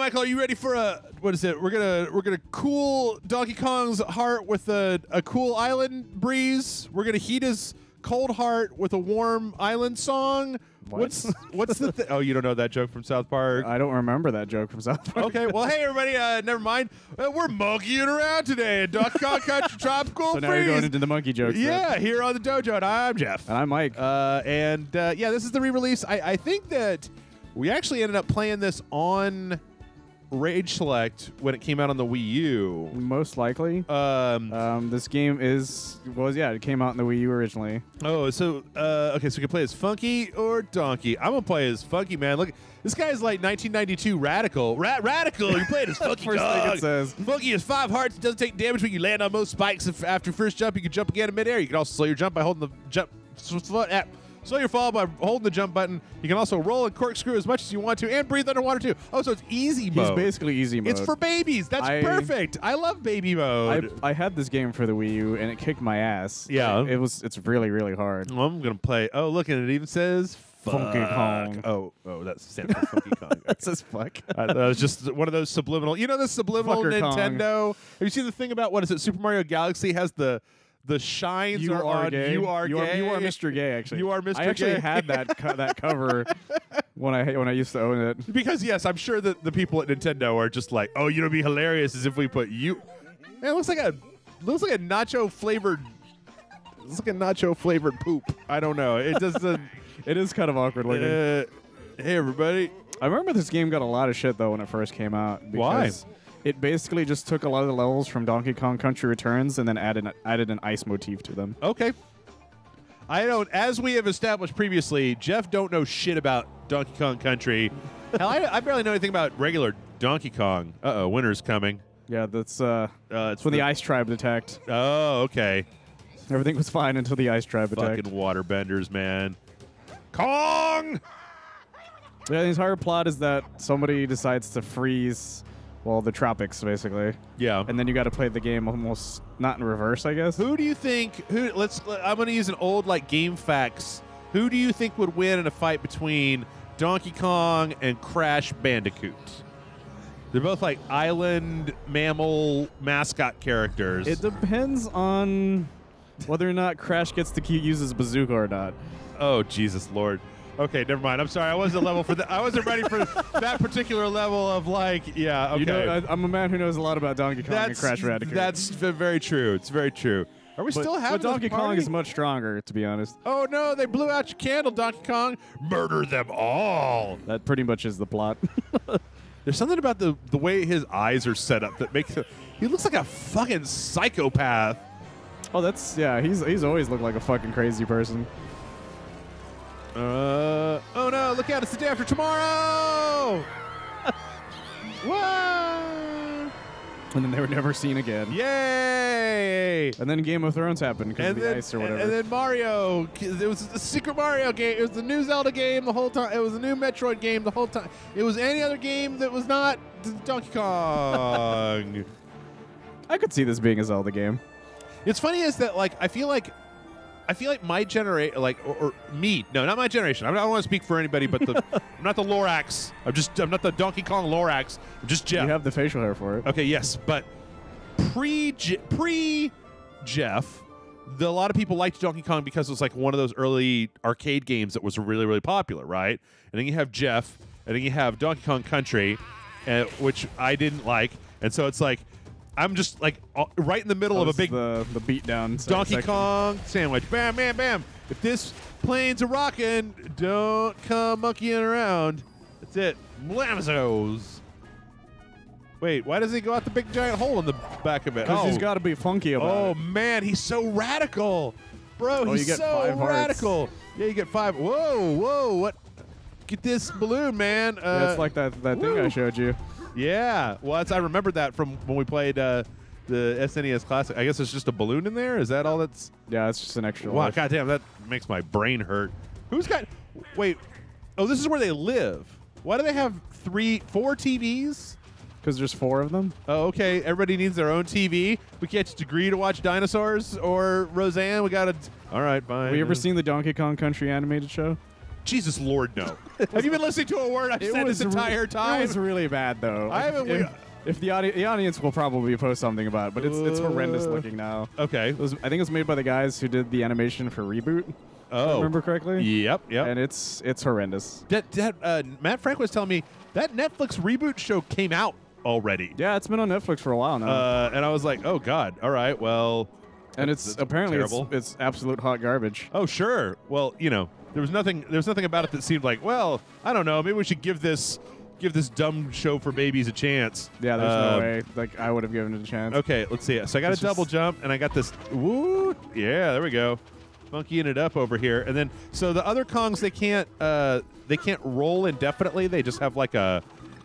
Michael, are you ready for a what is it? We're gonna cool Donkey Kong's heart with a cool island breeze. We're gonna heat his cold heart with a warm island song. What's the thing? Oh, you don't know that joke from South Park? I don't remember that joke from South Park. Okay, well, hey everybody, never mind. We're monkeying around today at Donkey Kong Country Tropical So now Freeze. you're going into the monkey jokes. Yeah, here on the Dojo, and I'm Jeff. And I'm Mike. Yeah, this is the re-release. I think that we actually ended up playing this on Rage Select when it came out on the Wii U. Most likely. This game it came out in the Wii U originally. Oh, so okay, so you can play as Funky or Donkey. I'm gonna play as Funky, man. Look, this guy's like 1992 Radical. Radical, you're playing as Funky First Kong. thing it says. Funky has 5 hearts. It doesn't take damage when you land on most spikes. After first jump, you can jump again in midair. You can also slow your jump by holding the jump. Slow your fall by holding the jump button. You can also roll and corkscrew as much as you want to, and breathe underwater too. Oh, so it's easy mode. He's basically easy mode. It's for babies. That's perfect. I love baby mode. I had this game for the Wii U, and it kicked my ass. Yeah. It's really, really hard. Well, I'm gonna play. Oh, look, and it even says Funky Kong. Oh, that stands for Funky Kong. Okay. That says fuck. That was just one of those subliminal. You know the subliminal Fucker Nintendo. Have you seen the thing about what is it? Super Mario Galaxy has the shines You are are on. gay. You are gay. You are Mr. Gay. Actually, You are Mr. I actually Gay. had that that cover when I used to own it. Because yes, I'm sure that the people at Nintendo are just like, oh, you know, it'd be hilarious as if we put you. Man, it looks like a nacho flavored. Looks like a nacho flavored poop. I don't know. It doesn't. It is kind of awkward looking. Hey everybody. I remember this game got a lot of shit though when it first came out. Why? It basically just took a lot of the levels from Donkey Kong Country Returns and then added an ice motif to them. Okay. I don't. As we have established previously, Jeff don't know shit about Donkey Kong Country. Hell, I barely know anything about regular Donkey Kong. Winter's coming. Yeah, that's It's when the Ice Tribe attacked. Oh, okay. Everything was fine until the Ice Tribe attacked. Fucking waterbenders, man. Kong. Yeah, the entire plot is that somebody decides to freeze, well, the tropics basically. Yeah. And then you got to play the game almost not in reverse, I guess. Who do you think? I'm going to use an old like game facts. Who do you think would win in a fight between Donkey Kong and Crash Bandicoot? They're both like island mammal mascot characters. It depends on whether or not Crash gets to use his bazooka or not. Oh, Jesus Lord. Okay, never mind. I'm sorry. I wasn't level for that. I wasn't ready for that particular level of like, yeah, okay. You know, I'm a man who knows a lot about Donkey Kong and Crash Bandicoot. That's very true. It's very true. Are we still having But Donkey this Kong party? is much stronger, to be honest. Oh, no. They blew out your candle, Donkey Kong. Murder them all. That pretty much is the plot. There's something about the way his eyes are set up that makes him... He looks like a fucking psychopath. Oh, that's... Yeah, he's always looked like a fucking crazy person. Oh no, look out, it's the day after tomorrow! Whoa! And then they were never seen again. Yay! And then Game of Thrones happened because of the ice or whatever. And then Mario, it was a Secret Mario game. It was the new Zelda game the whole time. It was a new Metroid game the whole time. It was any other game that was not Donkey Kong. I could see this being a Zelda game. It's funny is that like I feel like my generation, like or me, no, not my generation. I don't want to speak for anybody, but I'm not the Lorax. I'm not the Donkey Kong Lorax. I'm just Jeff. You have the facial hair for it. Okay, yes, but pre Jeff, a lot of people liked Donkey Kong because it was like one of those early arcade games that was really, really popular, right? And then you have Jeff, and then you have Donkey Kong Country, which I didn't like, and so it's like. I'm just like right in the middle of a big the beatdown Donkey section. Kong sandwich. Bam, bam, bam. If this plane's a rockin', don't come monkeying around. That's it. Blamazos. Wait, why doesn't he go out the big giant hole in the back of it? Because he's got to be funky about it. Oh man, he's so radical, bro. Oh, He's you get so 5 hearts. radical. Yeah, you get 5. Whoa, whoa, what? Get this balloon, man. Yeah, it's like that thing I showed you. Yeah, well, I remembered that from when we played the SNES Classic. I guess it's just a balloon in there. Is that all that's? Yeah, it's just an extra. Wow, life. goddamn, that makes my brain hurt. Who's got? Wait, oh, this is where they live. Why do they have 4 TVs? Because there's 4 of them. Oh, okay. Everybody needs their own TV. We can't just agree to watch dinosaurs or Roseanne. We gotta. All right, fine. Have you ever seen the Donkey Kong Country animated show? Jesus Lord, no. Have you been listening to a word I've said this entire time? It was really bad, though. I haven't. If the audience will probably post something about it, but it's horrendous looking now. Okay. I think it was made by the guys who did the animation for Reboot. Oh. If I remember correctly? Yep. And it's horrendous. Matt Frank was telling me that Netflix Reboot show came out already. Yeah, it's been on Netflix for a while now. And I was like, oh, God. All right, well. And it's apparently it's absolute hot garbage. Oh, sure. Well, you know, there was nothing about it that seemed like, well, I don't know, maybe we should give this dumb show for babies a chance. Yeah, there's no way. Like, I would have given it a chance. Okay, let's see. So I got a double jump, and I got this. Woo! Yeah, there we go. Monkeying it up over here, and then so the other Kongs they can't roll indefinitely. They just have like a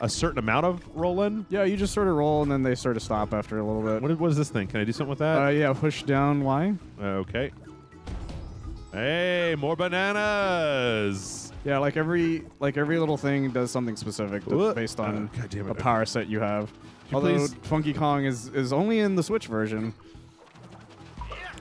certain amount of rolling. Yeah, you just sort of roll, and then they sort of stop after a little bit. What is this thing? Can I do something with that? Yeah, push down Y. Okay. Hey, more bananas. Yeah, like every little thing does something specific based on a power set you have. Although Funky Kong is only in the Switch version.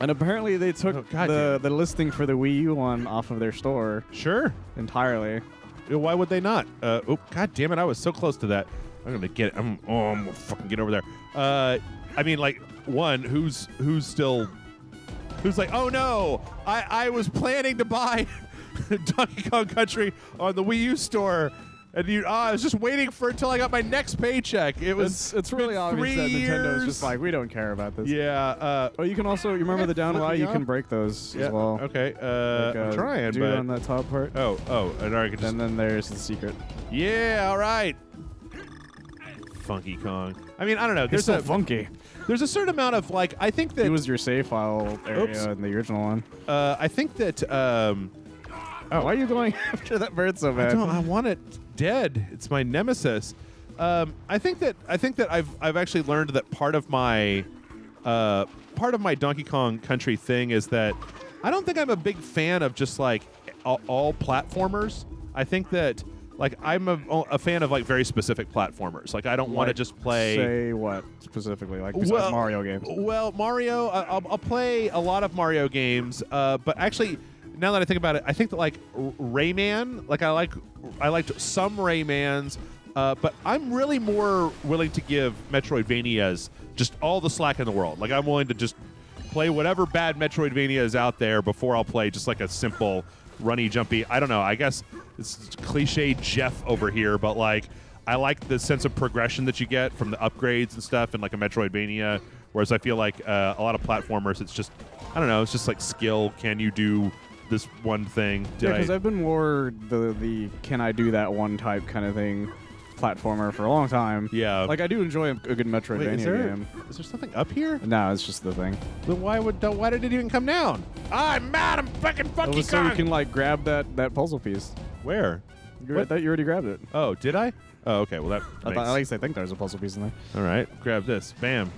And apparently they took the listing for the Wii U one off of their store. Sure. Entirely. Why would they not? Oh, God damn it. I was so close to that. I'm going to get it. I'm going to fucking get over there. I mean, like, one, who's like, oh, no, I was planning to buy Donkey Kong Country on the Wii U store. And I was just waiting until I got my next paycheck. It's really obvious that Nintendo's just like, we don't care about this. Yeah. You can also, you remember the down Y? You can break those as well. Okay. I'm trying, do but on that top part. Oh, and I can just. And then there's the secret. Yeah. All right. Funky Kong. I mean, I don't know. There's so funky. There's a certain amount of like. I think that it was your save file area in the original one. I think that. Why are you going after that bird so bad? I want it dead. It's my nemesis. I think that I've actually learned that part of my Donkey Kong Country thing is that I don't think I'm a big fan of just like all platformers. I think that like I'm a fan of like very specific platformers. Like I don't want to just play. Say what specifically? Like besides Mario games. Well, Mario. I'll play a lot of Mario games, but actually. Now that I think about it, I think that like Rayman, like I liked some Raymans, but I'm really more willing to give Metroidvanias just all the slack in the world. Like I'm willing to just play whatever bad Metroidvania is out there before I'll play just like a simple runny jumpy. I don't know. I guess it's cliche Jeff over here, but like I like the sense of progression that you get from the upgrades and stuff in like a Metroidvania. Whereas I feel like a lot of platformers, it's just I don't know. It's just like skill. Can you do this one thing? Because I've been more the can I do that one type kind of thing platformer for a long time. Yeah. Like I do enjoy a good Metroidvania game. Is there something up here? No, it's just the thing. Then why did it even come down? I'm mad. I'm fucking Funky Kong. So you can like grab that puzzle piece. Where? You already grabbed it. Oh, did I? Oh, okay. Well, that. At least I think there's a puzzle piece in there. All right. Grab this. Bam.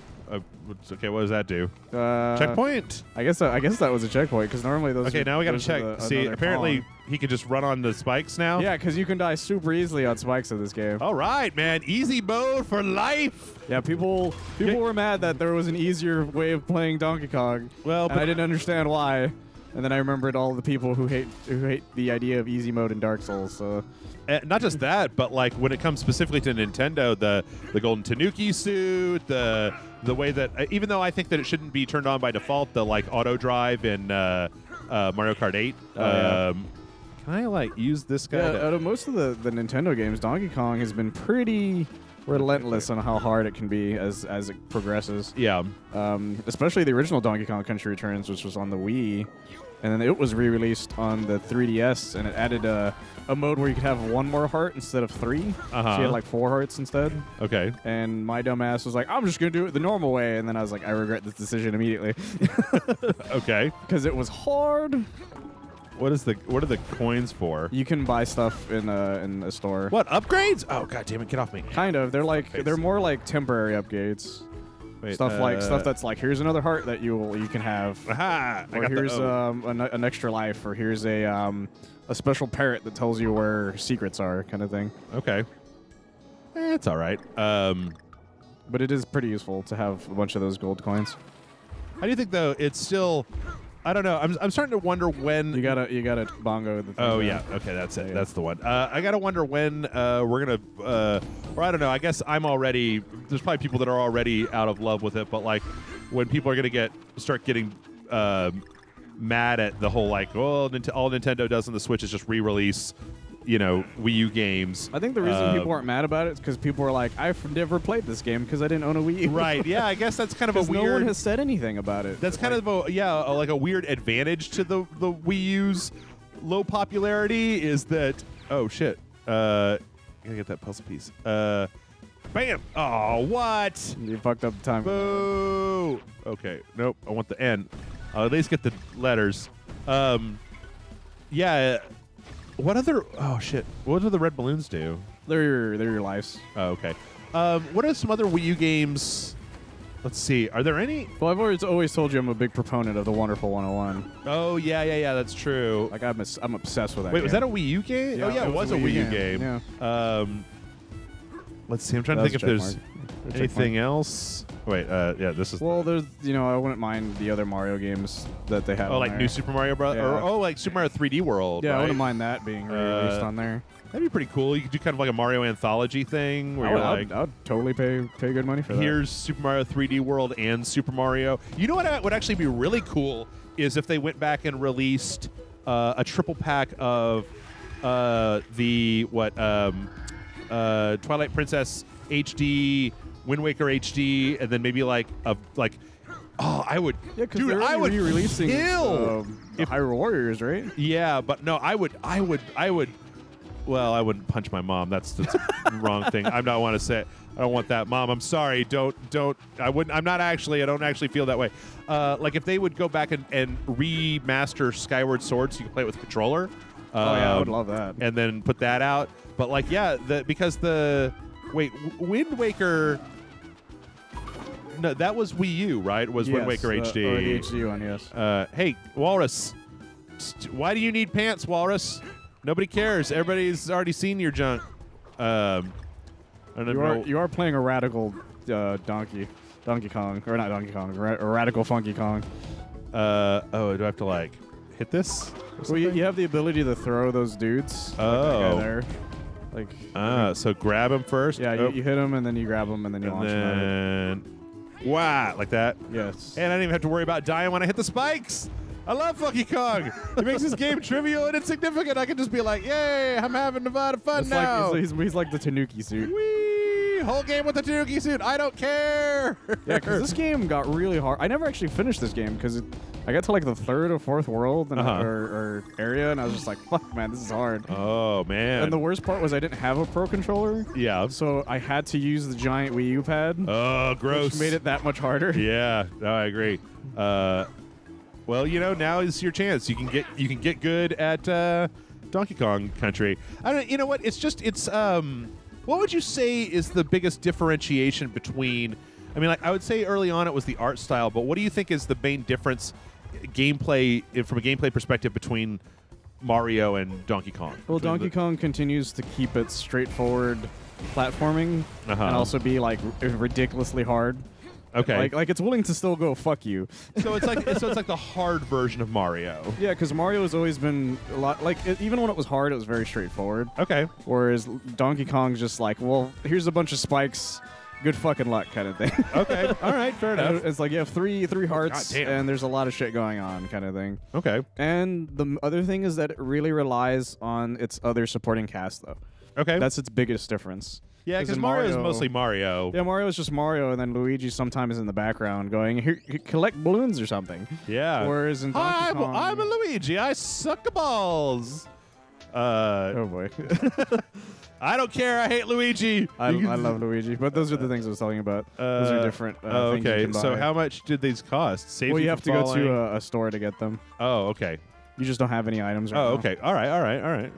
Okay, what does that do? Checkpoint. I guess that was a checkpoint because normally those. Okay, now we gotta check. See, apparently he can just run on the spikes now. Yeah, because you can die super easily on spikes in this game. All right, man, easy mode for life. Yeah, people were mad that there was an easier way of playing Donkey Kong. Well, but I didn't understand why. And then I remembered all the people who hate the idea of easy mode in Dark Souls. So. Not just that, but like when it comes specifically to Nintendo, the Golden Tanuki suit, the way that even though I think that it shouldn't be turned on by default, the like auto drive in Mario Kart 8. Can I like use this guy? Yeah, out of most of the Nintendo games, Donkey Kong has been pretty relentless on how hard it can be as it progresses. Yeah. Especially the original Donkey Kong Country Returns, which was on the Wii. And then it was re-released on the 3DS, and it added a mode where you could have one more heart instead of three. So you had like 4 hearts instead. Okay. And my dumbass was like, I'm just going to do it the normal way. And then I was like, I regret this decision immediately. Okay. Because it was hard. What are the coins for? You can buy stuff in a store. What, upgrades? Oh, god damn it, get off me. Kind of. They're more like temporary upgrades. Wait, stuff that's like, here's another heart that you can have. Aha! Or here's an extra life, or here's a special parrot that tells you where secrets are, kind of thing. Okay. It's all right. But it is pretty useful to have a bunch of those gold coins. How do you think though? It's still. I don't know. I'm starting to wonder when you gotta bongo. The thing oh down. yeah, okay, that's it. Yeah. That's the one. I gotta wonder when we're gonna, or I don't know. I guess I'm already. There's probably people that are already out of love with it, but like when people are gonna start getting mad at the whole like, all Nintendo does on the Switch is just re-release, Wii U games. I think the reason people aren't mad about it is because people are like, I've never played this game because I didn't own a Wii U. Right. Yeah. I guess that's kind of a weird. No one has said anything about it. That's kind of like a weird advantage to the Wii U's low popularity is that. Oh shit. Gotta get that puzzle piece. Bam. Oh, what? You fucked up the time. Boo. Okay. Nope. I want the N. I'll at least get the letters. Yeah. What other? Oh shit! What do the red balloons do? They're your lives. Oh, okay. What are some other Wii U games? Let's see. Are there any? Well, I've always told you I'm a big proponent of the Wonderful 101. Oh yeah. That's true. Like I'm obsessed with that. Wait, game. was that a Wii U game? Yeah, oh yeah, it was a Wii U game. Yeah. Let's see. I'm trying to think if there's anything else. Wait. Yeah. This is. Well, there's. I wouldn't mind the other Mario games that they have. Oh, like there. New Super Mario Bros. Yeah. Or like Super Mario 3D World. Yeah, right? I wouldn't mind that being released on there. That'd be pretty cool. You could do kind of like a Mario anthology thing where I'd totally pay good money for that. Here's Super Mario 3D World and Super Mario. You know what would actually be really cool is if they went back and released a triple pack of Twilight Princess HD, Wind Waker HD, and then maybe I would re-releasing kill Hyrule Warriors, right? Yeah, but no, I would. Well, I wouldn't punch my mom. That's the wrong thing. I don't want to say it. I don't want that, Mom. I'm sorry. Don't. I wouldn't. I'm not actually. I don't actually feel that way. Like if they would go back and remaster Skyward Sword so you can play it with a controller. I would love that. And then put that out. But like, yeah, Wind Waker. No, that was Wii U, right? Was Wind Waker HD? Or the HD one, yes. Hey, Walrus. Why do you need pants, Walrus? Nobody cares. Everybody's already seen your junk. You are playing a radical Donkey Kong, or not Donkey Kong, a radical Funky Kong. Do I have to hit this? Well, you have the ability to throw those dudes. Oh, like that guy there. So grab him first. Yeah, you hit him and then you grab him and then you launch him. Wow, like that. Yes. And I don't even have to worry about dying when I hit the spikes. I love Funky Kong. It makes this game trivial and insignificant. I can just be like, yay, I'm having a lot of fun now. He's like the Tanuki suit. Whee! Whole game with the Tanuki suit. I don't care. Yeah, because this game got really hard. I never actually finished this game because I got to like the third or fourth world or area, and I was just like, fuck, man, this is hard. Oh, man. And the worst part was I didn't have a Pro Controller. Yeah. So I had to use the giant Wii U pad. Oh, gross. Which made it that much harder. Yeah, no, I agree. Well, now is your chance. You can get good at Donkey Kong Country. I don't. You know what? It's. What would you say is the biggest differentiation between? I mean, I would say early on it was the art style, but what do you think is the main difference, from a gameplay perspective between Mario and Donkey Kong? Well, Donkey Kong continues to keep its straightforward platforming and also be ridiculously hard. Okay. Like it's willing to still go fuck you. So it's like the hard version of Mario. Yeah, because Mario has always been a lot even when it was hard, it was very straightforward. Okay. Whereas Donkey Kong's just like, well, here's a bunch of spikes, good fucking luck kind of thing. Okay. All right. Fair enough. It's like you have three hearts and there's a lot of shit going on kind of thing. Okay. And the other thing is that it really relies on its other supporting cast though. Okay. That's its biggest difference. Yeah, because Mario is mostly Mario. Yeah, Mario is just Mario, and then Luigi sometimes is in the background going, "Here, collect balloons or something." Yeah. Whereas in Donkey Kong, I'm a Luigi. I suck balls. Oh boy. I don't care. I hate Luigi. I love Luigi, but those are the things I was telling you about. Those are different. Things okay. You can buy. So how much did these cost? Well, you have to go to a store to get them. Oh, okay. You just don't have any items right now. Okay. All right.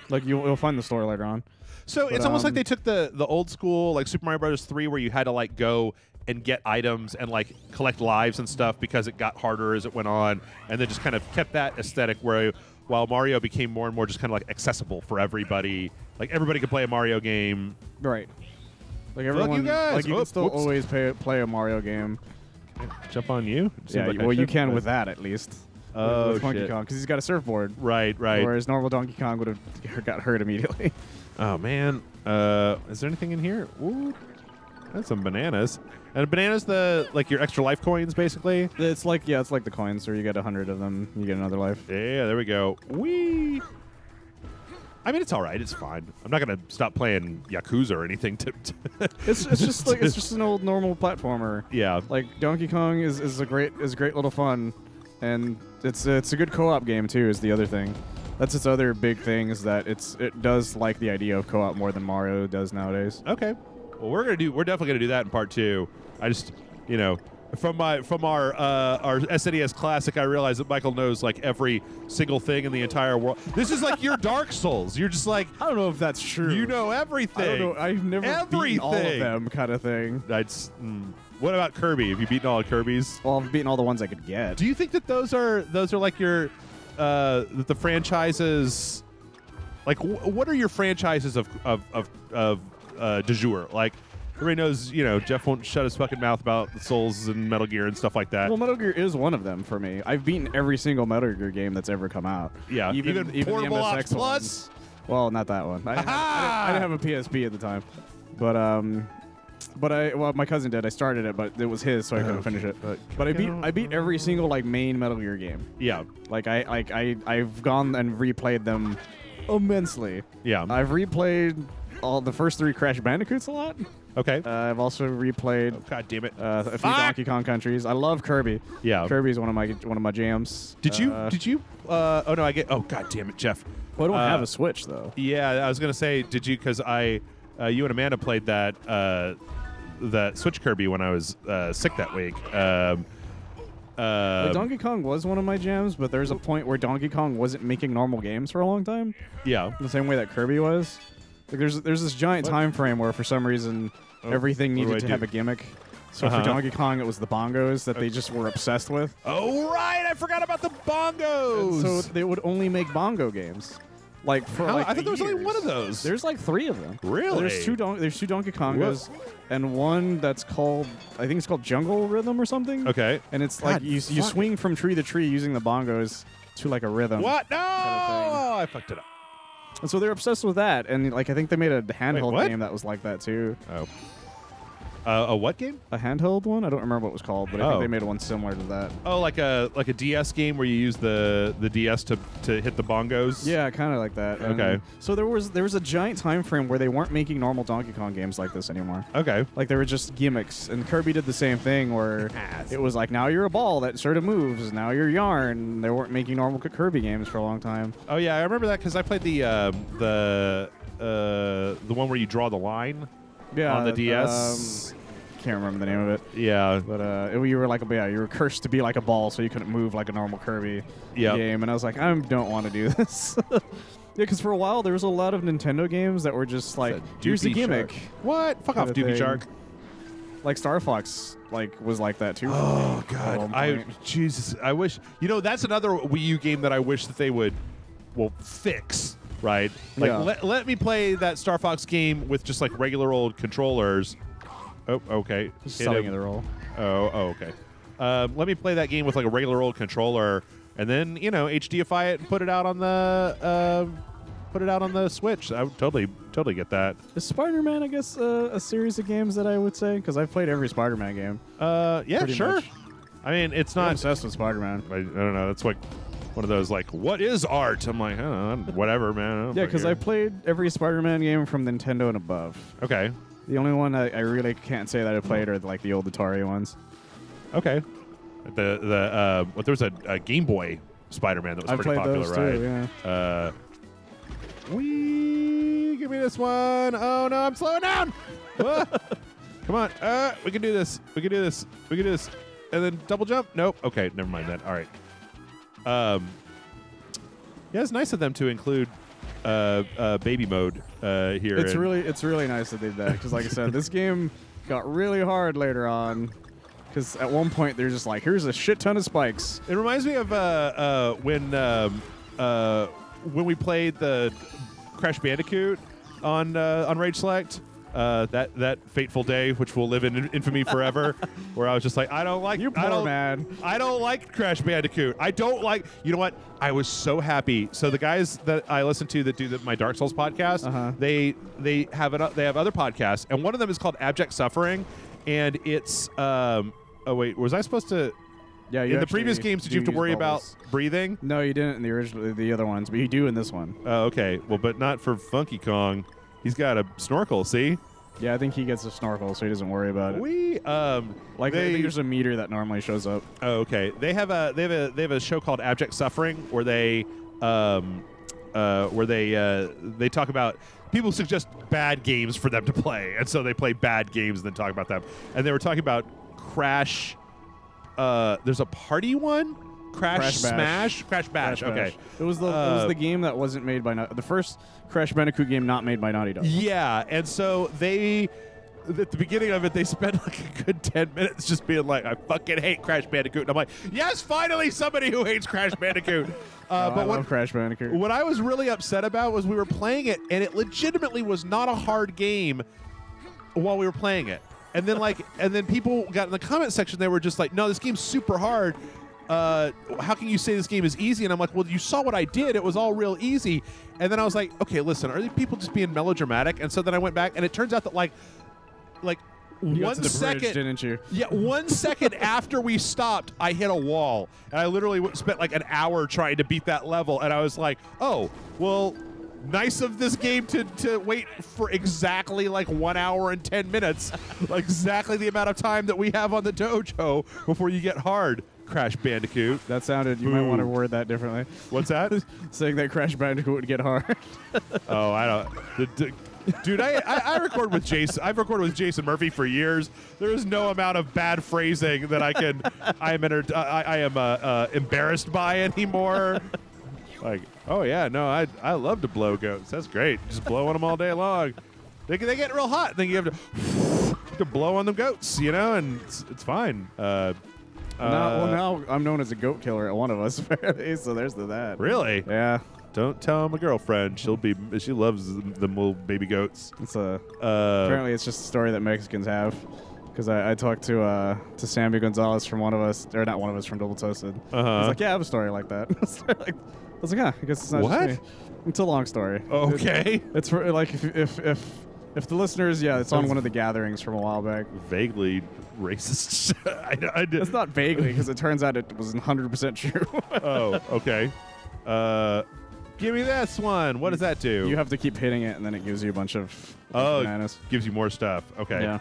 Like you'll find the store later on. So it's almost like they took the old school like Super Mario Bros. 3 where you had to go and get items and collect lives and stuff because it got harder as it went on, and then just kind of kept that aesthetic while Mario became more and more just kind of accessible for everybody. Like everybody could play a Mario game. Right. Like everyone, you guys. you can still always play a Mario game. Jump on you? Yeah, well, you can with that at least. Oh, with Donkey shit. Kong, because he's got a surfboard. Right. Whereas normal Donkey Kong would have got hurt immediately. Oh, man. Is there anything in here? Ooh, that's some bananas. And bananas, like your extra life coins, basically? It's like the coins, where you get 100 of them, you get another life. Yeah, there we go. Whee! I mean, it's all right. It's fine. I'm not gonna stop playing Yakuza or anything. It's just an old normal platformer. Yeah. Like Donkey Kong is great little fun, and it's a good co-op game too. Is the other thing. That's its other big thing, is that it does like the idea of co-op more than Mario does nowadays. Okay. Well, we're definitely gonna do that in part 2. I just, from our SNES Classic, I realized that Michael knows like every single thing in the entire world. This is like your Dark Souls. You're just like, I don't know if that's true. You know everything. I don't know. I've never beaten all of them, kind of thing. What about Kirby? Have you beaten all the Kirbys? Well, I've beaten all the ones I could get. Do you think that those are like your the franchises? Like, what are your franchises of de jour? Like, everybody knows, Jeff won't shut his fucking mouth about the Souls and Metal Gear and stuff like that. Well, Metal Gear is one of them for me. I've beaten every single Metal Gear game that's ever come out. Yeah, even Portable the Ops MSX Plus? ones. Well, not that one. I didn't have a PSP at the time. But my cousin did. I started it, but it was his, so I couldn't finish it. But I beat every single like main Metal Gear game. Yeah. Like I've gone and replayed them immensely. Yeah. I've replayed all the first 3 Crash Bandicoots a lot. Okay. I've also replayed. Oh, God damn it! A few Donkey Kong countries. I love Kirby. Yeah. Kirby's one of my jams. Did you? Oh no! Oh, God damn it, Jeff. Well, I don't have a Switch though. Yeah, I was gonna say, did you? Because you and Amanda played that Switch Kirby when I was sick that week. Donkey Kong was one of my jams, but there's a point where Donkey Kong wasn't making normal games for a long time. Yeah. The same way that Kirby was. Like there's this giant time frame where for some reason everything needed to have a gimmick. So for Donkey Kong, it was the bongos that they just were obsessed with. Oh right, I forgot about the bongos. And so they would only make bongo games. Like for I thought there was only one of those. There's like 3 of them. Really? There's two Donkey Kongos, and one that's called, I think it's called Jungle Rhythm or something. Okay. And it's like you swing from tree to tree using the bongos to like a rhythm. What? No! Kind of I fucked it up. And so they're obsessed with that, and like I think they made a handheld game that was like that too. Oh. A what game? A handheld one? I don't remember what it was called, but I think they made one similar to that. Oh, like a DS game where you use the DS to hit the bongos? Yeah, kind of like that. Okay. And so there was a giant time frame where they weren't making normal Donkey Kong games like this anymore. Okay. Like they were just gimmicks, and Kirby did the same thing where it was like, now you're a ball that sort of moves, now you're yarn. They weren't making normal Kirby games for a long time. Oh yeah, I remember that because I played the one where you draw the line. Yeah, on the DS. Can't remember the name of it. Yeah, but you were like you were cursed to be like a ball, so you couldn't move like a normal Kirby game. And I was like, I don't want to do this. Yeah, because for a while there was a lot of Nintendo games that were just like, here's the gimmick. Shark. What? Fuck off, Doobie Shark. Like Star Fox, was like that too. Oh God, Jesus, I wish. That's another Wii U game that I wish that they would, fix. Right? Like, let me play that Star Fox game with just like regular old controllers. Oh, okay. Just selling you the roll. Oh, okay. Let me play that game with like a regular old controller, and then HDify it and put it out on the Switch. I would totally get that. Is Spider-Man, I guess, a series of games that I would say? Because I've played every Spider-Man game. Yeah, sure. Much. I mean, it's not. I'm obsessed with Spider-Man. I don't know. That's like one of those like, what is art? I'm like, I don't know, whatever, man. Yeah, because I played every Spider-Man game from Nintendo and above. Okay. The only one I really can't say that I played are like the old Atari ones. Okay. There was a Game Boy Spider-Man that was pretty popular, those right? Too, yeah. Give me this one. Oh no, I'm slowing down. Come on. We can do this. We can do this. We can do this. And then double jump. Nope. Okay, never mind that. All right. Yeah, it's nice of them to include baby mode here. It's really nice that they did that because, like I said, this game got really hard later on. Because at one point they're just like, here's a shit ton of spikes. It reminds me of when we played the Crash Bandicoot on Rage Select. that fateful day, which will live in infamy forever, where I was just like, I don't like I don't like Crash Bandicoot. I don't like. You know what? I was so happy. So the guys that I listen to that do my Dark Souls podcast, they have other podcasts, and one of them is called Abject Suffering, and it's oh wait, was I supposed to? Yeah, in the previous games, did you have to worry about breathing? No, you didn't in the other ones, but you do in this one. Oh, okay. Well, but not for Funky Kong. He's got a snorkel. See? Yeah, I think he gets a snorkel, so he doesn't worry about it. I think there's a meter that normally shows up. Oh, okay. They have a show called Abject Suffering where they talk about. People suggest bad games for them to play, and so they play bad games and then talk about them. And they were talking about Crash. There's a party one, Crash Bash. Okay, it was the game that wasn't made by the first Crash Bandicoot game not made by Naughty Dog. Yeah, and so they at the beginning of it they spent like a good 10 minutes just being like, I fucking hate Crash Bandicoot, and I'm like, yes, finally somebody who hates Crash Bandicoot. I love Crash Bandicoot. What I was really upset about was we were playing it, and it legitimately was not a hard game while we were playing it. And then people got in the comment section. They were just like, "No, this game's super hard. How can you say this game is easy?" And I'm like, "Well, you saw what I did. It was all real easy." And then I was like, "Okay, listen, are these people just being melodramatic?" And so then I went back, and it turns out that like you 1 second, bridge, didn't you? Yeah, 1 second after we stopped, I hit a wall, and I literally spent like an hour trying to beat that level. And I was like, "Oh, well." Nice of this game to wait for exactly like 1 hour and 10 minutes, like exactly the amount of time that we have on the dojo before you get hard, Crash Bandicoot. That sounded, you might want to word that differently. What's that? Saying that Crash Bandicoot would get hard. Oh, I don't. Dude, I record with Jason. I've recorded with Jason Murphy for years. There is no amount of bad phrasing that I am embarrassed by anymore. Like, oh yeah, no, I love to blow goats. That's great. Just blow on them all day long. They get real hot. Then you have to blow on the goats, you know, and it's fine. Now I'm known as a goat killer at one of us, apparently. So there's that. Really? Yeah. Don't tell my girlfriend. She loves them little baby goats. It's apparently it's just a story that Mexicans have. Because I talked to Sammy Gonzalez from one of us, or not one of us, from Double Toasted. He's like, yeah, I have a story like that. I was like, yeah, I guess it's not what? Just me. It's a long story. Okay. It's for, like if the listeners, yeah, it's on one of the gatherings from a while back. Vaguely racist. I did. It's not vaguely, because it turns out it was 100% true. Oh, okay. Give me this one. What does that do? You have to keep hitting it, and then it gives you a bunch of bananas. Gives you more stuff. Okay. Yeah.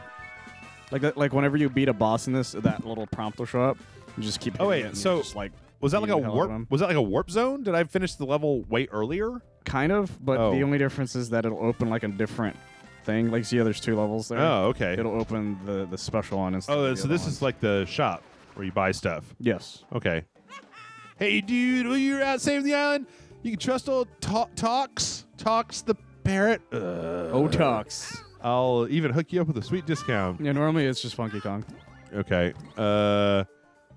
Like whenever you beat a boss in this, that little prompt will show up. You just keep hitting it. So just like. Was that like a warp? Was that like a warp zone? Did I finish the level way earlier? Kind of, but the only difference is that it'll open like a different thing. Like, see, there's 2 levels there. Oh, okay. It'll open the special one instead. Oh, so this is like the shop where you buy stuff. Yes. Okay. Hey, dude, when you're out saving the island, you can trust old Tox the parrot. Tox. I'll even hook you up with a sweet discount. Yeah, normally it's just Funky Kong. Okay.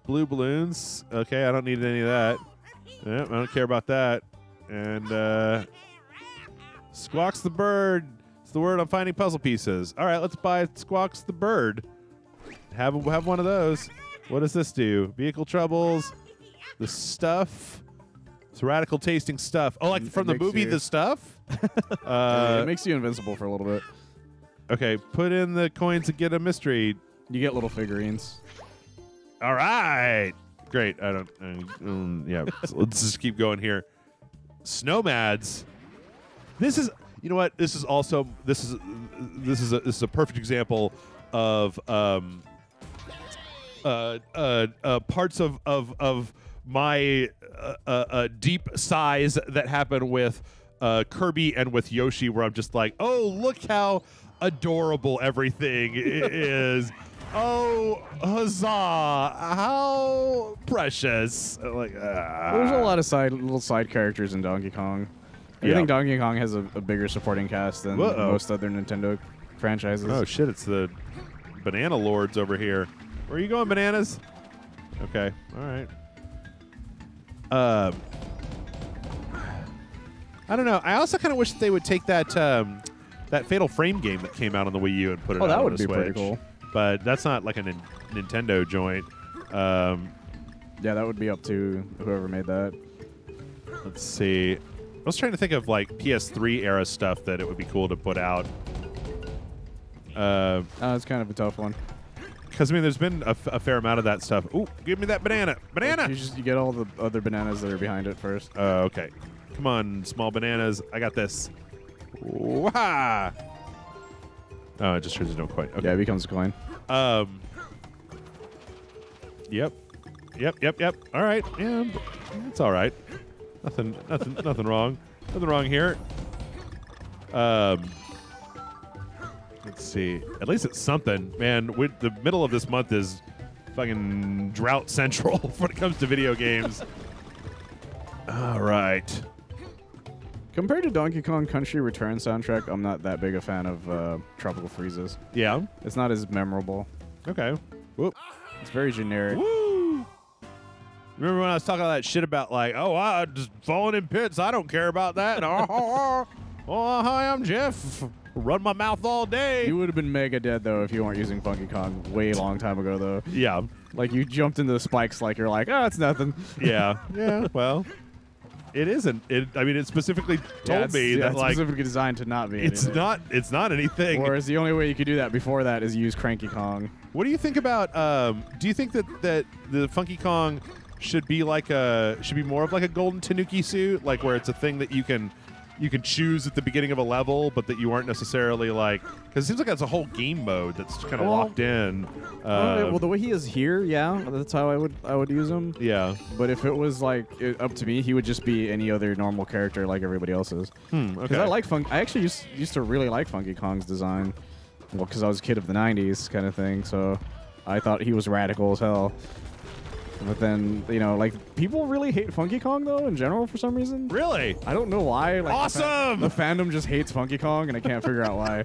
Blue balloons. Okay, I don't need any of that. Yep, I don't care about that. And Squawks the bird. It's the word I'm finding puzzle pieces. All right, let's buy Squawks the bird. Have one of those. What does this do? Vehicle troubles. The stuff. It's radical tasting stuff. Oh, like from the movie The Stuff? It makes you invincible for a little bit. Okay, put in the coins and get a mystery. You get little figurines. All right. Great. I don't. Yeah. Let's just keep going here. Snowmads. This is. You know what? This is also. This is a perfect example of parts of my deep sighs that happen with Kirby and with Yoshi, where I'm just like, oh, look how adorable everything is. Oh, huzzah! How precious! Like, there's a lot of little side characters in Donkey Kong. I think Donkey Kong has a bigger supporting cast than most other Nintendo franchises. Oh shit! It's the Banana Lords over here. Where are you going, Bananas? Okay, all right. I don't know. I also kind of wish they would take that that Fatal Frame game that came out on the Wii U and put it out that on would the be Switch. pretty cool. But that's not like a Nintendo joint. Yeah, that would be up to whoever made that. Let's see. I was trying to think of like PS3 era stuff that it would be cool to put out. It's kind of a tough one. Because I mean, there's been a fair amount of that stuff. Ooh, give me that banana! Banana! You get all the other bananas that are behind it first. Okay. Come on, small bananas. I got this. Wah! Oh, it just turns into a coin. Okay. Yeah, it becomes a coin. Yep. All right. Yeah, it's all right. Nothing wrong. Nothing wrong here. Let's see. At least it's something, man. The middle of this month is fucking drought central when it comes to video games. All right. Compared to Donkey Kong Country Return soundtrack, I'm not that big a fan of Tropical Freezes. Yeah. It's not as memorable. Okay. Whoop. It's very generic. Woo! Remember when I was talking all that shit about like, oh, I just falling in pits. I don't care about that. Oh, hi, I'm Jeff. Run my mouth all day. You would have been mega dead though if you weren't using Funky Kong way long time ago though. Yeah. Like you jumped into the spikes like you're like, oh, it's nothing. Yeah. Yeah. Well, it isn't. I mean, it specifically told me that it's like specifically designed to not be. It's anything. It's not anything. Whereas the only way you could do that before that is use Cranky Kong. What do you think about? Do you think that the Funky Kong should be more of like a golden Tanuki suit, like where it's a thing that you can choose at the beginning of a level, but that you aren't necessarily like, because it seems like that's a whole game mode that's kind of locked in. Well, the way he is here, yeah, that's how I would use him. Yeah. But if it was like up to me, he would just be any other normal character like everybody else is. Okay. Because I actually used to really like Funky Kong's design. Well, because I was a kid of the '90s, kind of thing. So I thought he was radical as hell. But then, like, people really hate Funky Kong, though, in general, for some reason. Really? I don't know why. Like, awesome! The fandom just hates Funky Kong, and I can't figure out why.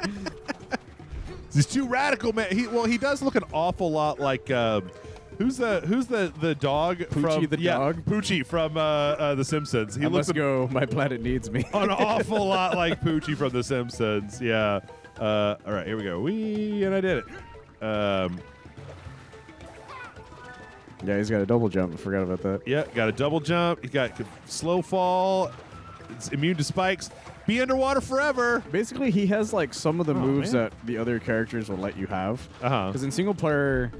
He's too radical, man. He does look an awful lot like, who's the dog Poochie from... the dog? Poochie from The Simpsons. He looks go, my planet needs me. An awful lot like Poochie from The Simpsons, yeah. All right, here we go. And I did it. Yeah, he's got a double jump. I forgot about that. Yeah, got a double jump. He's got slow fall. It's immune to spikes. Be underwater forever. Basically, he has like some of the moves that the other characters will let you have. Because in single player,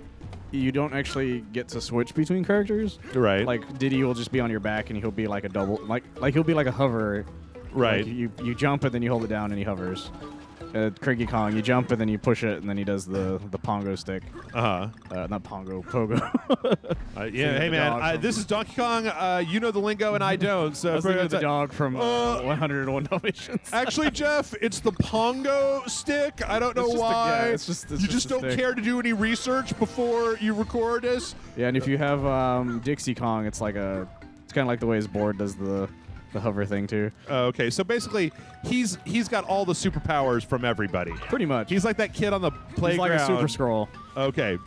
you don't actually get to switch between characters. Right. Like Diddy will just be on your back, and he'll be like a double, like he'll be like a hover. Right. Like you jump and then you hold it down and he hovers. Cranky Kong, you jump and then you push it and then he does the pongo stick. Not pongo, pogo. Yeah, hey man, this is Donkey Kong. You know the lingo and I don't. So it's the dog from 101 Dalmatians. Actually, Jeff, it's the pongo stick. I don't know why. It's just you just don't care to do any research before you record this. Yeah, and if you have Dixie Kong, it's kind of like the way his board does the hover thing too. Okay, so basically, he's got all the superpowers from everybody. Pretty much. He's like that kid on the playground. He's like a Super Scroll. Okay.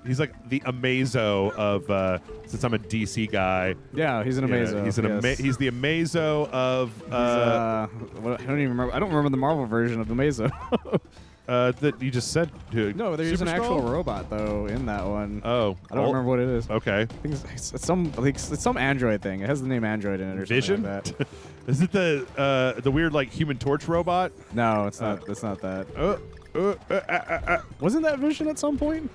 He's like the Amazo of. Since I'm a DC guy. Yeah, he's an Amazo. Yeah, he's the Amazo of. I don't even remember. I don't remember the Marvel version of Amazo. That you just said. No, there's an actual robot though in that one. Oh, I don't remember what it is. Okay, I think it's some Android thing. It has the name Android in it or Vision? something like that. Is it the weird like Human Torch robot? No, it's not. It's not that. Wasn't that Vision at some point?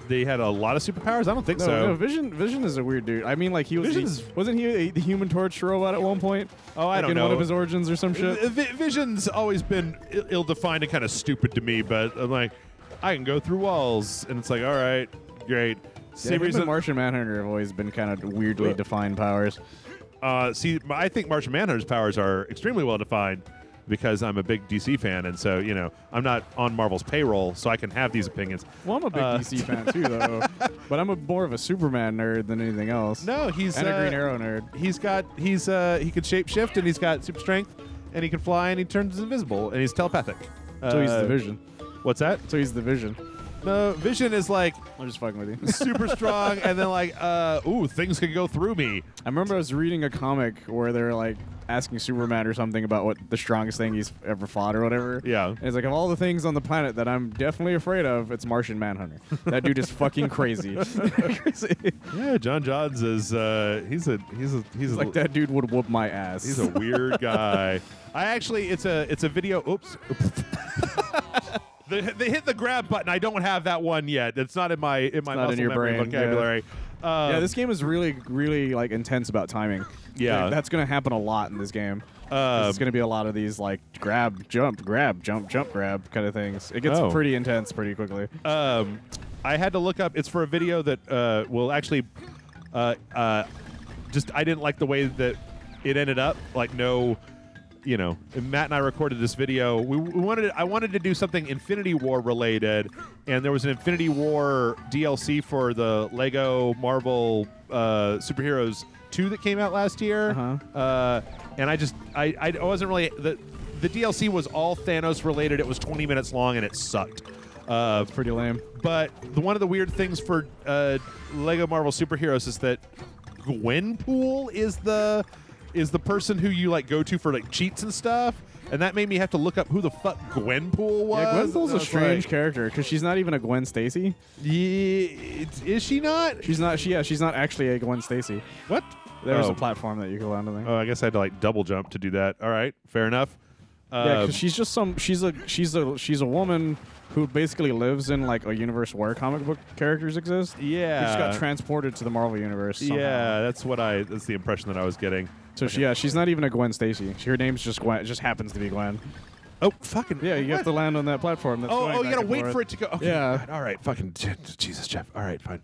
They had a lot of superpowers. I don't think so. No, Vision is a weird dude. I mean, like wasn't he the Human Torch robot at one point? Oh, I don't know. In one of his origins or some shit. Vision's always been ill-defined and kind of stupid to me, but I'm like, I can go through walls, and it's like, all right, great. Same reason Martian Manhunter have always been kind of weirdly defined powers. See, I think Martian Manhunter's powers are extremely well defined because I'm a big DC fan, and so, I'm not on Marvel's payroll, so I can have these opinions. Well, I'm a big DC fan too, though. But I'm more of a Superman nerd than anything else. No, he's and a Green Arrow nerd. He can shapeshift, and he's got super strength, and he can fly, and he turns invisible, and he's telepathic. So he's the Vision. What's that? So he's the Vision. No, Vision is like I'm just fucking with you. super strong, and then like, ooh, things can go through me. I remember I was reading a comic where they're like asking Superman or something about what the strongest thing he's ever fought or whatever. Yeah. And it's like, of all the things on the planet that I'm definitely afraid of, it's Martian Manhunter. That dude is fucking crazy. Yeah, John Johns is he's like that dude would whoop my ass. He's a weird guy. It's a video. Oops. They hit the grab button. I don't have that one yet. It's not in my muscle memory vocabulary. Yeah, this game is really like intense about timing. Yeah, like, that's gonna happen a lot in this game. It's gonna be a lot of these like grab, jump, grab, jump, jump, grab kind of things. It gets pretty intense pretty quickly. I had to look up. It's for a video that will actually, just I didn't like the way that it ended up. Like no. You know, Matt and I recorded this video. I wanted to do something Infinity War related, and there was an Infinity War DLC for the Lego Marvel Superheroes 2 that came out last year. And I wasn't really the DLC was all Thanos related. It was 20 minutes long and it sucked. It's pretty lame. But one of the weird things for Lego Marvel Superheroes is that Gwenpool is the person who you like go to for like cheats and stuff, and that made me have to look up who the fuck Gwenpool was. Yeah, Gwenpool's a strange character because she's not even a Gwen Stacy. Yeah, is she not? She's not. She's not actually a Gwen Stacy. What? There was a platform that you could land on there. Oh, I guess I had to like double jump to do that. All right, fair enough. Yeah, because she's just she's a woman who basically lives in like a universe where comic book characters exist. Yeah, she just got transported to the Marvel universe. Somehow. Yeah, that's the impression that I was getting. So she's not even a Gwen Stacy. Her name's just Gwen. It just happens to be Gwen. Oh, fucking yeah! You have to land on that platform. That's you gotta wait for it to go. Okay, yeah. God. All right. Fucking Jesus, Jeff. All right, fine.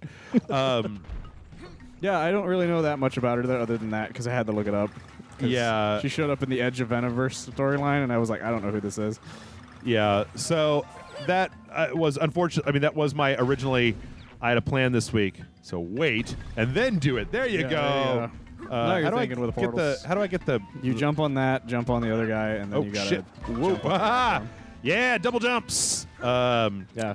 Yeah, I don't really know that much about her other than that because I had to look it up. Yeah, she showed up in the Edge of Venomverse storyline, and I was like, I don't know who this is. Yeah. So that was unfortunate. I mean, that was my originally. I had a plan this week. So wait and then do it. There you go. Now you're thinking with the portals. How do I get the? You jump on that, jump on the other guy, and then you gotta. Shit. Whoa. Yeah, double jumps. Yeah.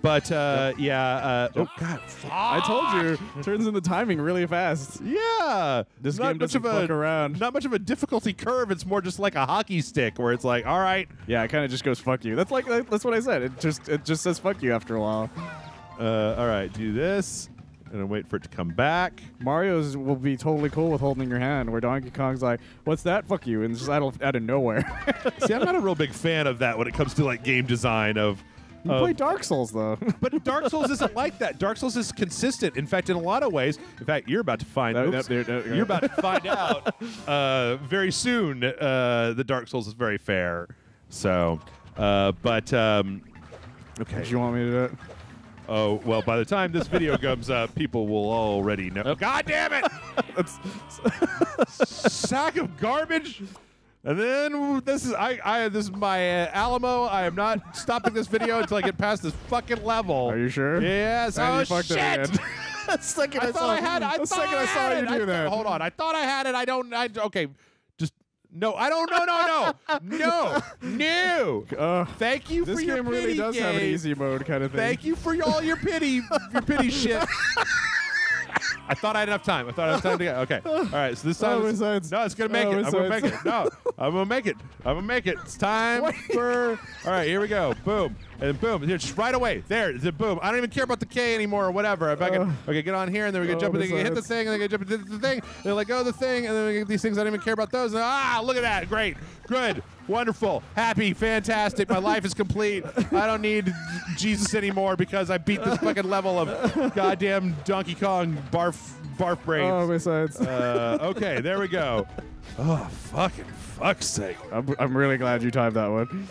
But yeah. Oh God! Fuck. I told you, it turns into timing really fast. Yeah, this game doesn't fuck around. Not much of a difficulty curve. It's more just like a hockey stick, where it's like, all right. Yeah, it kind of just goes fuck you. That's what I said. It just says fuck you after a while. All right, do this. And then wait for it to come back. Mario's will be totally cool with holding your hand, where Donkey Kong's like, "What's that? Fuck you!" and it's just out of nowhere. See, I'm not a real big fan of that when it comes to like game design. You play Dark Souls though, but Dark Souls isn't like that. Dark Souls is consistent. In fact, in a lot of ways. In fact, you're about to find. You're about to find out very soon. The Dark Souls is very fair. So, okay. Do you want me to do it? Oh, well, by the time this video comes up, people will already know. God damn it! Sack of garbage. And then this is my Alamo. I am not stopping this video until I get past this fucking level. Are you sure? Yes. Oh, shit! The second I saw you do that. Hold on. I thought I had it. Okay. No, I don't. No. Thank you for your pity. This game really does have an easy mode kind of thing. Thank you for all your pity, shit. I thought I had enough time. To get. Okay. All right. So this time, no, it's gonna make it. I'm gonna make it. No, I'm gonna make it. It's time for. All right. Here we go. Boom. And boom, here, just right away. There, boom. I don't even care about the K anymore or whatever. Okay, get on here, and then we can jump, and then hit the thing, and then we jump into the thing, and then let go of the thing, and then we get these things. I don't even care about those. And, look at that. Great. Good. Wonderful. Happy. Fantastic. My life is complete. I don't need Jesus anymore because I beat this fucking level of goddamn Donkey Kong barf brains. Oh, my sides. Okay, there we go. Oh, fuck's sake. I'm really glad you timed that one.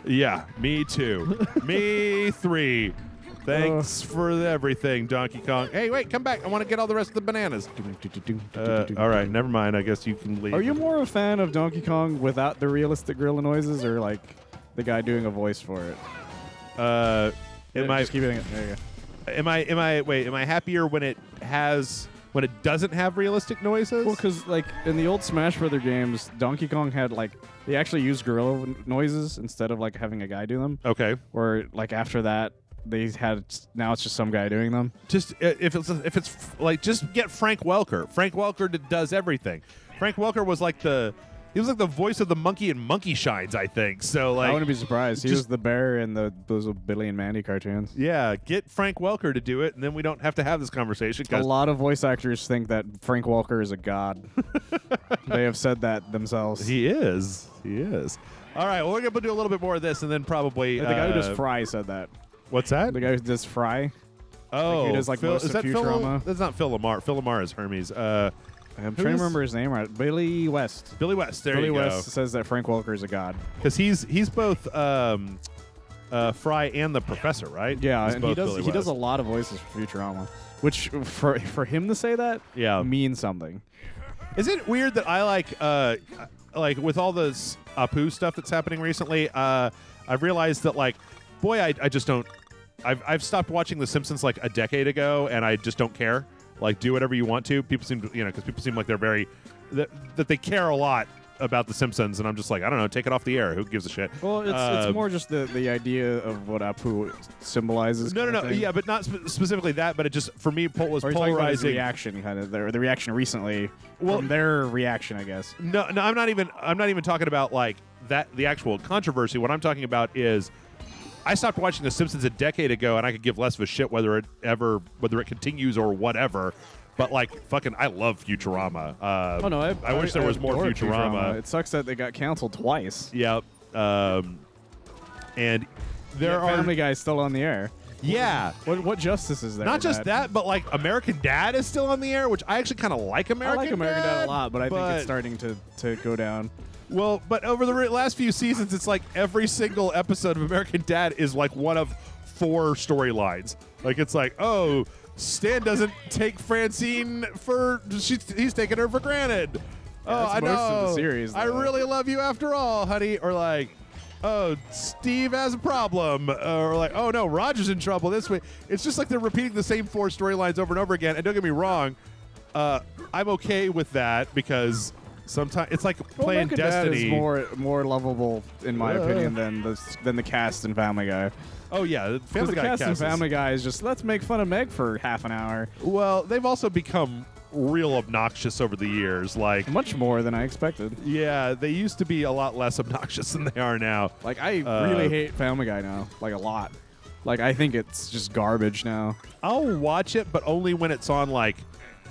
Yeah, me too. Me 3. Thanks for everything, Donkey Kong. Hey, wait, come back. I want to get all the rest of the bananas. All right, never mind. I guess you can leave. Are you more a fan of Donkey Kong without the realistic gorilla noises, or like the guy doing a voice for it? Just keep hitting it. There you go. Am I happier when it has when it doesn't have realistic noises. Well, because like in the old Smash Brother games, Donkey Kong had like they actually used gorilla noises instead of like having a guy do them. Okay. Or like after that, they had now it's just some guy doing them. Just if it's like just get Frank Welker. Frank Welker does everything. Frank Welker was like he was like the voice of the monkey in Monkey Shines, I think. So like I wouldn't be surprised. He was the bear in those Billy and Mandy cartoons. Yeah, get Frank Welker to do it, and then we don't have to have this conversation. A lot of voice actors think that Frank Welker is a god. They have said that themselves. He is. He is. All right, well, we're going to do a little bit more of this, and then probably... The guy who does Fry said that. What's that? The guy who does Fry. Oh. Like, who does, like, most of Futurama. That's not Phil Lamar. Phil Lamar is Hermes. I'm trying to remember his name right. Billy West. Billy West. There Billy you go. Billy West says that Frank Welker is a god. Because he's both Fry and the Professor, right? Yeah, he's and he does a lot of voices for Futurama, which for him to say that means something. Is it weird that I like with all this Apu stuff that's happening recently? I've realized that like, boy, I just don't. I've stopped watching The Simpsons like a decade ago, and I just don't care. Like, do whatever you want to. People seem to, because people seem like they're very that they care a lot about The Simpsons, and I'm just like, I don't know, take it off the air. Who gives a shit? Well, it's more just the idea of what Apu symbolizes. No, yeah, but not specifically that. But it just for me was polarizing. Reaction, kind of the reaction recently. Well, from their reaction, I guess. No, I'm not even talking about like that. The actual controversy. What I'm talking about is, I stopped watching The Simpsons a decade ago, and I could give less of a shit whether it continues or whatever. But like, fucking, I love Futurama. I wish there was more Futurama. It sucks that they got canceled twice. Yep. And there are Family Guy still on the air. Yeah. What justice is there? Not just that, but like American Dad is still on the air, which I actually kind of like American Dad. I like American Dad a lot, but I think it's starting to go down. Well, but over the last few seasons, it's like every single episode of American Dad is like one of 4 storylines. Like it's like, oh, Stan doesn't take Francine he's taking her for granted. Yeah, I know. Most of the series, I really love you after all, honey. Or like, oh, Steve has a problem. Or like, oh no, Roger's in trouble this way. It's just like they're repeating the same 4 storylines over and over again. And don't get me wrong, I'm okay with that because sometimes it's like playing American Destiny. Dad is more lovable, in my opinion, than the cast in Family Guy. Oh yeah, the cast in Family Guy is just let's make fun of Meg for half an hour. Well, they've also become real obnoxious over the years. Like much more than I expected. Yeah, they used to be a lot less obnoxious than they are now. Like I really hate Family Guy now, like a lot. Like I think it's just garbage now. I'll watch it, but only when it's on like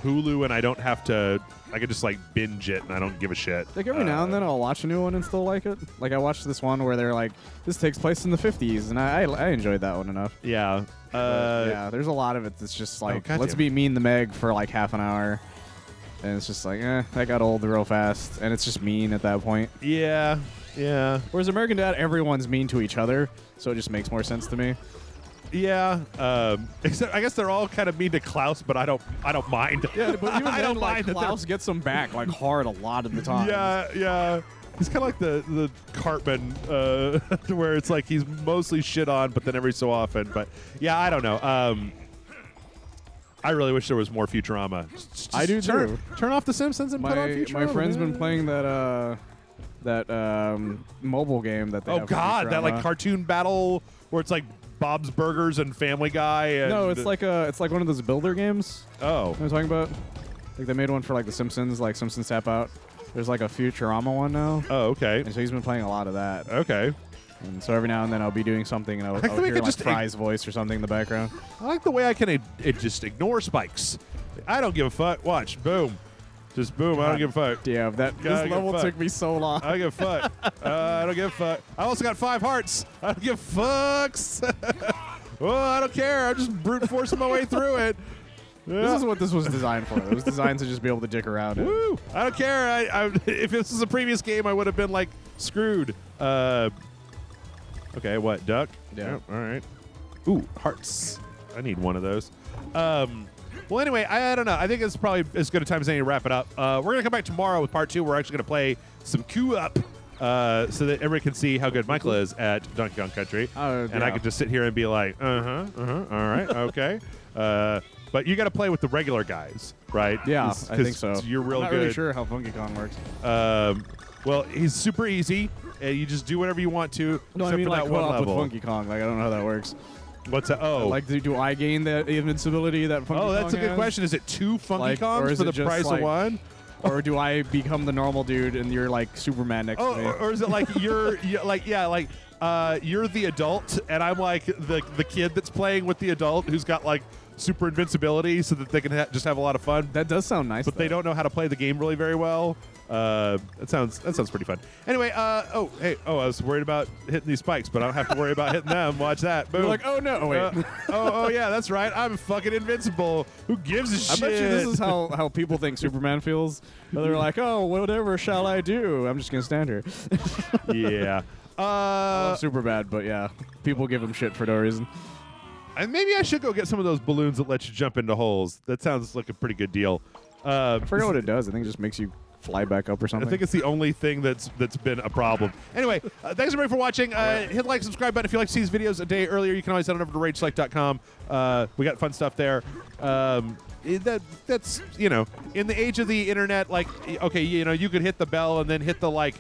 Hulu and I don't have to. I could just like binge it and I don't give a shit. Like every now and then I'll watch a new one and still like it. Like I watched this one where they're like, this takes place in the 50s, and I enjoyed that one enough. Yeah. Yeah, there's a lot of it that's just like, let's be mean to Meg for like half an hour. And it's just like, that got old real fast. And it's just mean at that point. Yeah. Yeah. Whereas American Dad, everyone's mean to each other, so it just makes more sense to me. Yeah, except I guess they're all kind of mean to Klaus, but I don't mind. Yeah, but even then, like, Klaus gets them back like hard a lot of the time. Yeah. He's kind of like the Cartman, where it's like he's mostly shit on, but then every so often. But yeah, I don't know. I really wish there was more Futurama. I do too. Turn off The Simpsons and put on Futurama. My friend's been playing that mobile game that they have. Oh God, that like cartoon battle where it's like Bob's Burgers and Family Guy. And no, it's like one of those builder games. Oh, you know what I'm talking about? Like they made one for like The Simpsons, like Simpsons Tap Out. There's like a Futurama one now. Oh, okay. And so he's been playing a lot of that. Okay. And so every now and then I'll be doing something and I'll hear like Fry's voice or something in the background. I like the way I can just ignore spikes. I don't give a fuck. Watch, boom. Just boom, I don't give a fuck. Yeah, this level took me so long. I don't give a fuck. I don't give a fuck. I also got 5 hearts. I don't give fucks. Oh, I don't care. I'm just brute forcing my way through it. Yeah. This is what this was designed for. It was designed to just be able to dick around. Woo! I don't care. If this was a previous game, I would have been like screwed. Okay, what? Duck? Yeah. Oh, all right. Ooh, hearts. I need one of those. Well, anyway, I don't know. I think it's probably as good a time as any to wrap it up. We're going to come back tomorrow with part 2. We're actually going to play some Q-Up so that everybody can see how good Michael is at Donkey Kong Country. And I could just sit here and be like, all right, okay. But you got to play with the regular guys. right? Yeah, I think so. You're real I'm not good. really sure how Funky Kong works. Well, he's super easy, and you just do whatever you want to. No, I mean like co-op with Funky Kong. Like I don't know how that works. What's that? Oh, like do I gain that invincibility that Funky Kong has? Oh, that's a good question. Is it 2 Funky Kongs for the price of 1? Or do I become the normal dude and you're like Superman next to me? Or is it like you're you're the adult and I'm like the kid that's playing with the adult who's got like super invincibility so that they can just have a lot of fun. That does sound nice. But they don't know how to play the game really very well. That sounds pretty fun. Anyway, I was worried about hitting these spikes, but I don't have to worry about hitting them. Watch that. Boom. You're like, oh no, wait. Oh yeah, that's right. I'm fucking invincible. Who gives a shit? I bet you this is how people think Superman feels. They're like, oh, whatever shall I do? I'm just gonna stand here. Yeah. Super bad, but yeah, people give him shit for no reason. And maybe I should go get some of those balloons that let you jump into holes. That sounds like a pretty good deal. I forget what it does. I think it just makes you fly back up or something. I think it's the only thing that's been a problem. Anyway, thanks everybody for watching. Hit the like, subscribe button if you like to see these videos a day earlier. You can always head on over to rageselect.com. We got fun stuff there. That's in the age of the internet, like, okay, you could hit the bell and then hit the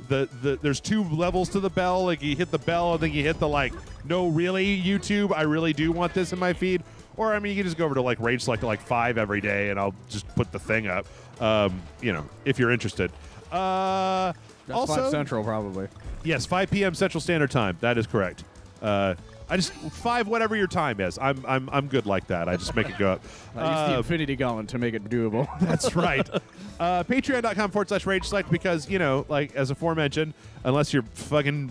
there's 2 levels to the bell. Like you hit the bell and then you hit the no, really, YouTube, I really do want this in my feed. Or I mean, you can just go over to Rage Select at 5 every day, and I'll just put the thing up. If you're interested. That's also 5 Central probably. Yes, 5 p.m. Central Standard Time. That is correct. I just 5 whatever your time is. I'm good like that. I just make it go up. I use the Infinity Gauntlet to make it doable. That's right. Patreon.com/Rage Select because as aforementioned, unless you're fucking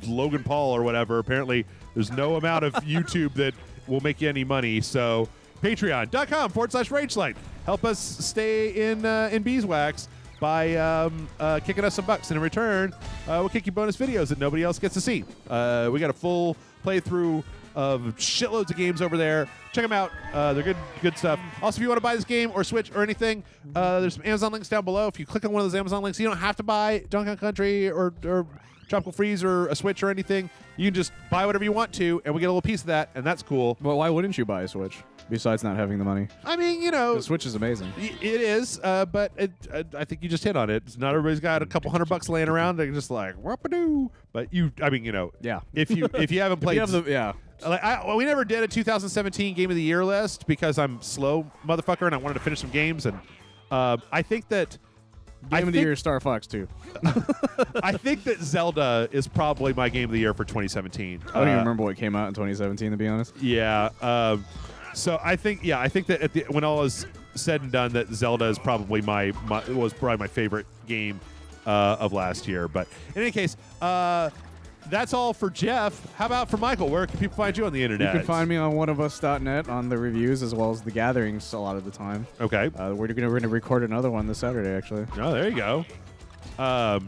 Logan Paul or whatever, apparently there's no amount of YouTube that will make you any money. So Patreon.com/Rage Select. Help us stay in beeswax by kicking us some bucks, and in return, we'll kick you bonus videos that nobody else gets to see. We got a full playthrough of shitloads of games over there. Check them out. They're good stuff. Also, if you want to buy this game or Switch or anything, there's some Amazon links down below. If you click on one of those Amazon links, you don't have to buy Donkey Kong Country or Tropical Freeze or a Switch or anything. You can just buy whatever you want to, and we get a little piece of that, and that's cool. Well, why wouldn't you buy a Switch? Besides not having the money. I mean, the Switch is amazing. It is, but I think you just hit on it. Not everybody's got a couple $100 laying around. They're just like, whoop-a-doo. But yeah. If you haven't played, yeah. We never did a 2017 Game of the Year list because I'm slow, motherfucker, and I wanted to finish some games. And I think that Game of the Year, Star Fox 2. I think that Zelda is probably my Game of the Year for 2017. I don't even remember what came out in 2017, to be honest. Yeah. So I think that when all is said and done, that Zelda is probably was probably my favorite game of last year. But in any case, that's all for Jeff. How about for Michael? Where can people find you on the internet? You can find me on oneofus.net on the reviews as well as the gatherings a lot of the time. Okay. We're going to record another one this Saturday, actually. Oh, there you go. I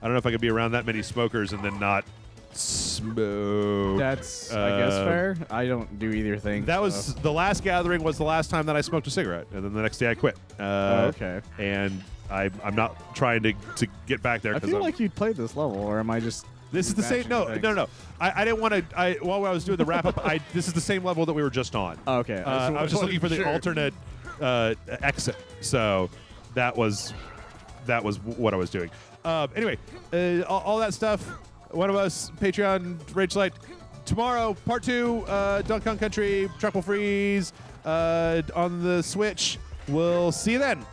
don't know if I could be around that many smokers and then not smoke. That's, I guess, fair. I don't do either thing. That was the last gathering. Was the last time that I smoked a cigarette, and then the next day I quit. Okay. And I'm not trying to get back there. I feel like you'd played this level, or am I just? This is the same. No. I didn't want to. While I was doing the wrap up, this is the same level that we were just on. Oh, okay. I was just looking for the alternate exit. So that was what I was doing. Anyway, all that stuff. One of us, Patreon, Rage Select. Tomorrow, part 2, Donkey Kong Country, Tropical Freeze on the Switch. We'll see you then.